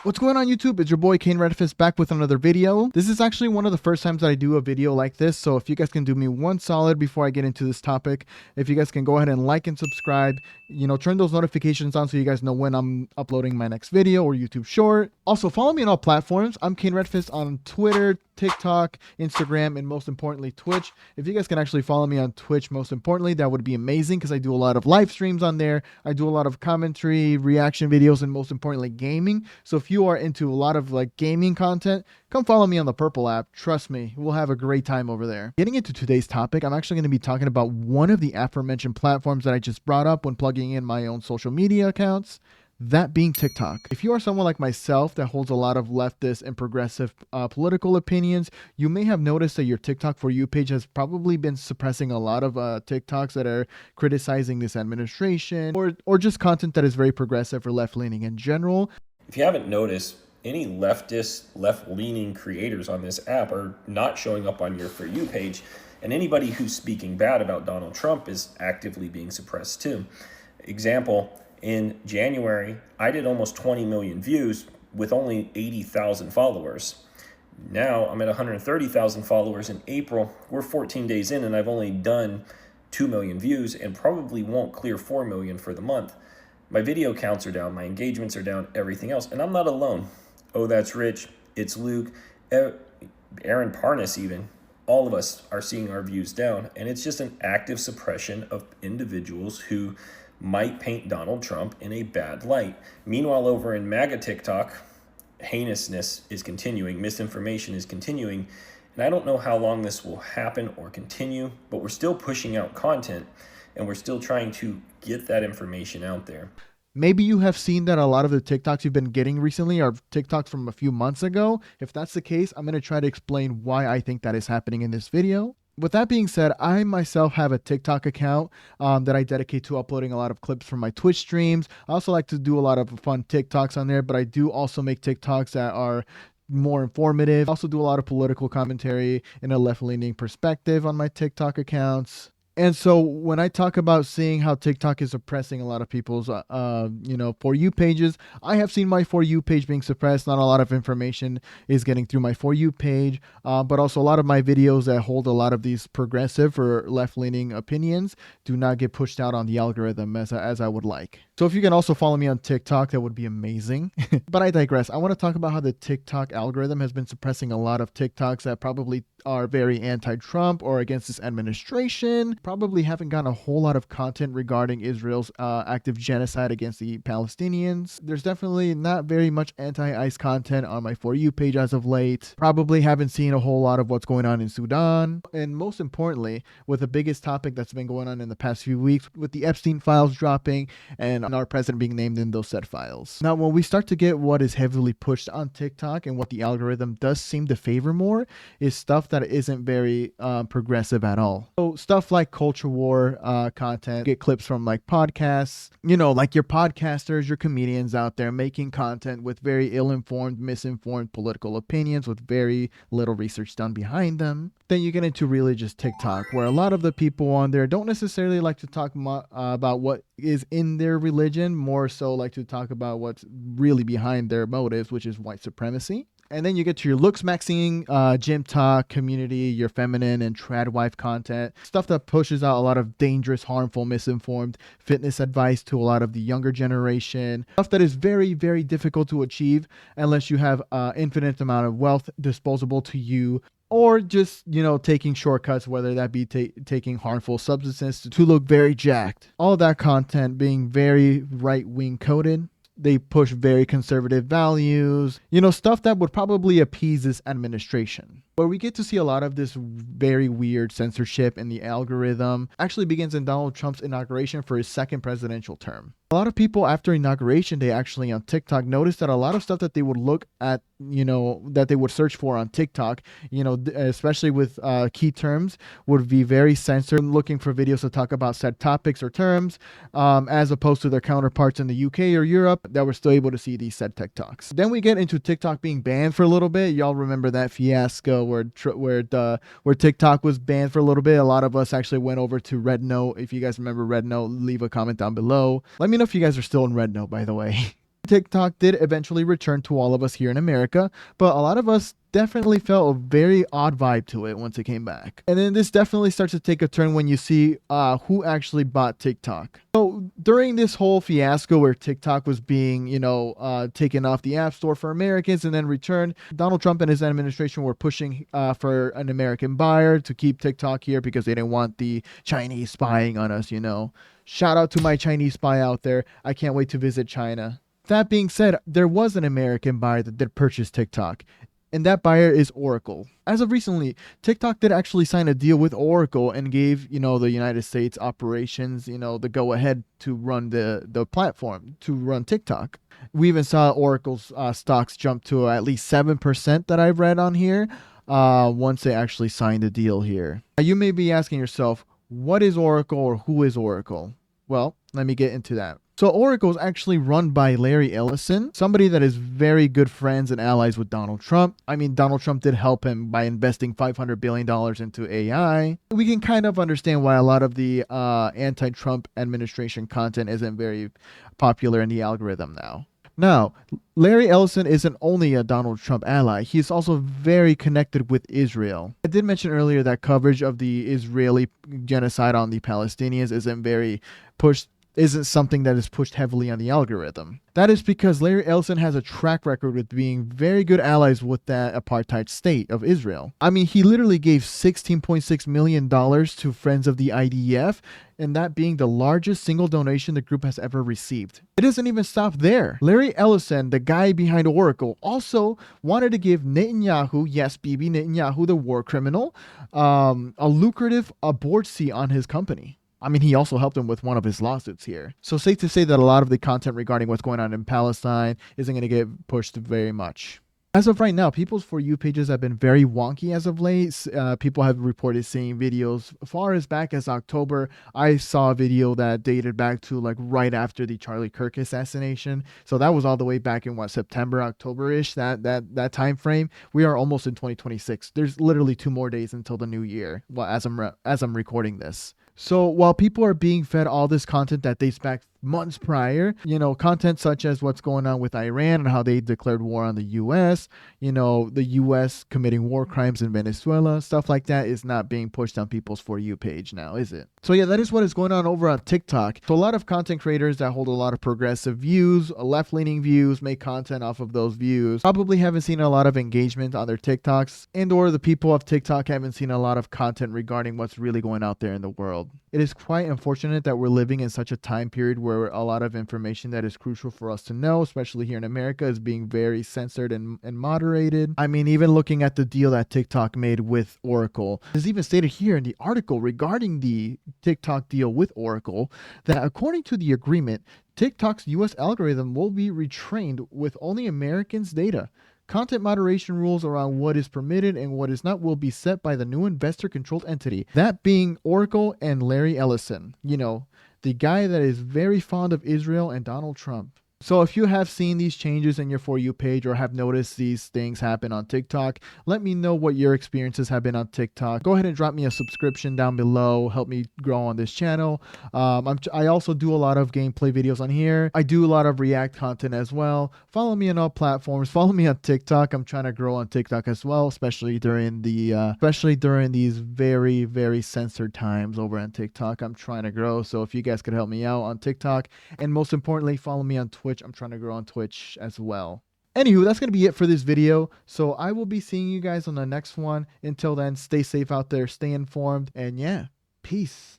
What's going on YouTube? It's your boy Kane Redfist back with another video. This is actually one of the first times that I do a video like this, so if you guys can do me one solid before I get into this topic, if you guys can go ahead and like and subscribe, turn those notifications on so you guys know when I'm uploading my next video or YouTube short. Also, follow me on all platforms. I'm Kane Redfist on Twitter, TikTok, Instagram, and most importantly, Twitch. If you guys can actually follow me on Twitch, most importantly, that would be amazing because I do a lot of live streams on there. I do a lot of commentary, reaction videos, and most importantly, gaming. So if you are into a lot of like gaming content, come follow me on the Purple app. Trust me, we'll have a great time over there. Getting into today's topic, I'm actually going to be talking about one of the aforementioned platforms that I just brought up when plugging in my own social media accounts. That being TikTok. If you are someone like myself that holds a lot of leftist and progressive political opinions, you may have noticed that your TikTok For You page has probably been suppressing a lot of TikToks that are criticizing this administration or just content that is very progressive or left-leaning in general. If you haven't noticed, any leftist, left-leaning creators on this app are not showing up on your For You page, and anybody who's speaking bad about Donald Trump is actively being suppressed too. Example, in January, I did almost 20 million views with only 80,000 followers. Now I'm at 130,000 followers in April. We're 14 days in and I've only done 2 million views and probably won't clear 4 million for the month. My video counts are down, my engagements are down, everything else, and I'm not alone. Oh, That's Rich, It's Luke, Aaron Parnas even. All of us are seeing our views down, and it's just an active suppression of individuals who might paint Donald Trump in a bad light. Meanwhile, over in MAGA TikTok, heinousness is continuing, misinformation is continuing, and I don't know how long this will happen or continue, but we're still pushing out content, and we're still trying to get that information out there. Maybe you have seen that a lot of the TikToks you've been getting recently are TikToks from a few months ago. If that's the case, I'm going to try to explain why I think that is happening in this video. With that being said, I myself have a TikTok account that I dedicate to uploading a lot of clips from my Twitch streams. I also like to do a lot of fun TikToks on there, but I do also make TikToks that are more informative. I also do a lot of political commentary in a left-leaning perspective on my TikTok accounts. And so when I talk about seeing how TikTok is suppressing a lot of people's, For You pages, I have seen my For You page being suppressed. Not a lot of information is getting through my For You page, but also a lot of my videos that hold a lot of these progressive or left-leaning opinions do not get pushed out on the algorithm as I would like. So if you can also follow me on TikTok, that would be amazing. But I digress. I want to talk about how the TikTok algorithm has been suppressing a lot of TikToks that probably are very anti-Trump or against this administration, probably haven't gotten a whole lot of content regarding Israel's active genocide against the Palestinians. There's definitely not very much anti-ICE content on my For You page as of late. Probably haven't seen a whole lot of what's going on in Sudan. And most importantly, with the biggest topic that's been going on in the past few weeks, with the Epstein files dropping and our president being named in those said files. Now, when we start to get what is heavily pushed on TikTok and what the algorithm does seem to favor more is stuff that isn't very progressive at all. So stuff like culture war content, get clips from like podcasts, like your podcasters, your comedians out there making content with very ill-informed, misinformed political opinions with very little research done behind them. Then you get into really just TikTok, where a lot of the people on there don't necessarily like to talk about what is in their religion, more so like to talk about what's really behind their motives, which is white supremacy. And then you get to your looks maxing, gym talk, community, your feminine and trad wife content, stuff that pushes out a lot of dangerous, harmful, misinformed fitness advice to a lot of the younger generation, stuff that is very, very difficult to achieve unless you have infinite amount of wealth disposable to you, or just, taking shortcuts, whether that be taking harmful substances to look very jacked. All of that content being very right-wing coded. They push very conservative values, stuff that would probably appease this administration. Where we get to see a lot of this very weird censorship in the algorithm actually begins in Donald Trump's inauguration for his second presidential term. A lot of people after inauguration day actually on TikTok noticed that a lot of stuff that they would look at, that they would search for on TikTok, especially with key terms, would be very censored, looking for videos to talk about said topics or terms, as opposed to their counterparts in the UK or Europe that were still able to see these said TikToks. Then we get into TikTok being banned for a little bit. Y'all remember that fiasco where TikTok was banned for a little bit. A lot of us actually went over to Red Note. If you guys remember Red Note, leave a comment down below. Let me know if you guys are still in Red Note, by the way. TikTok did eventually return to all of us here in America, but a lot of us definitely felt a very odd vibe to it once it came back. And then this definitely starts to take a turn when you see who actually bought TikTok. So during this whole fiasco where TikTok was being, taken off the App Store for Americans and then returned, Donald Trump and his administration were pushing for an American buyer to keep TikTok here because they didn't want the Chinese spying on us, Shout out to my Chinese spy out there. I can't wait to visit China. That being said, there was an American buyer that did purchase TikTok, and that buyer is Oracle. As of recently, TikTok did actually sign a deal with Oracle and gave, the United States operations, the go-ahead to run the platform, to run TikTok. We even saw Oracle's stocks jump to at least 7% that I've read on here once they actually signed the deal here. Now, you may be asking yourself, what is Oracle or who is Oracle? Well, let me get into that. So Oracle is actually run by Larry Ellison, somebody that is very good friends and allies with Donald Trump. I mean, Donald Trump did help him by investing $500 billion into AI. We can kind of understand why a lot of the anti-Trump administration content isn't very popular in the algorithm now. Now, Larry Ellison isn't only a Donald Trump ally, he's also very connected with Israel. I did mention earlier that coverage of the Israeli genocide on the Palestinians isn't something that is pushed heavily on the algorithm. That is because Larry Ellison has a track record with being very good allies with that apartheid state of Israel. I mean, he literally gave $16.6 million to Friends of the IDF, and that being the largest single donation the group has ever received. It doesn't even stop there. Larry Ellison, the guy behind Oracle, also wanted to give Netanyahu, yes, Bibi Netanyahu, the war criminal, a lucrative board seat on his company. I mean, he also helped him with one of his lawsuits here. So safe to say that a lot of the content regarding what's going on in Palestine isn't going to get pushed very much. As of right now, people's For You pages have been very wonky as of late. People have reported seeing videos far as back as October. I saw a video that dated back to like right after the Charlie Kirk assassination. So that was all the way back in September, October-ish, that time frame. We are almost in 2026. There's literally 2 more days until the new year. Well, as I'm recording this. So while people are being fed all this content that dates back months prior, content such as what's going on with Iran and how they declared war on the U.S., the U.S. committing war crimes in Venezuela, stuff like that is not being pushed on people's For You page now, is it? So yeah, that is what is going on over on TikTok. So a lot of content creators that hold a lot of progressive views, left-leaning views, make content off of those views, probably haven't seen a lot of engagement on their TikToks, and or the people of TikTok haven't seen a lot of content regarding what's really going out there in the world. It is quite unfortunate that we're living in such a time period where a lot of information that is crucial for us to know, especially here in America, is being very censored and moderated. I mean, even looking at the deal that TikTok made with Oracle, it's even stated here in the article regarding the TikTok deal with Oracle that according to the agreement, TikTok's US algorithm will be retrained with only Americans' data. Content moderation rules around what is permitted and what is not will be set by the new investor-controlled entity, that being Oracle and Larry Ellison, the guy that is very fond of Israel and Donald Trump. So if you have seen these changes in your For You page or have noticed these things happen on TikTok, let me know what your experiences have been on TikTok. Go ahead and drop me a subscription down below. Help me grow on this channel. I also do a lot of gameplay videos on here. I do a lot of React content as well. Follow me on all platforms. Follow me on TikTok. I'm trying to grow on TikTok as well, especially during these very, very censored times over on TikTok. I'm trying to grow. So if you guys could help me out on TikTok, and most importantly, follow me on Twitch. I'm trying to grow on Twitch as well. Anywho, that's going to be it for this video. So I will be seeing you guys on the next one. Until then, stay safe out there, stay informed, and yeah, peace.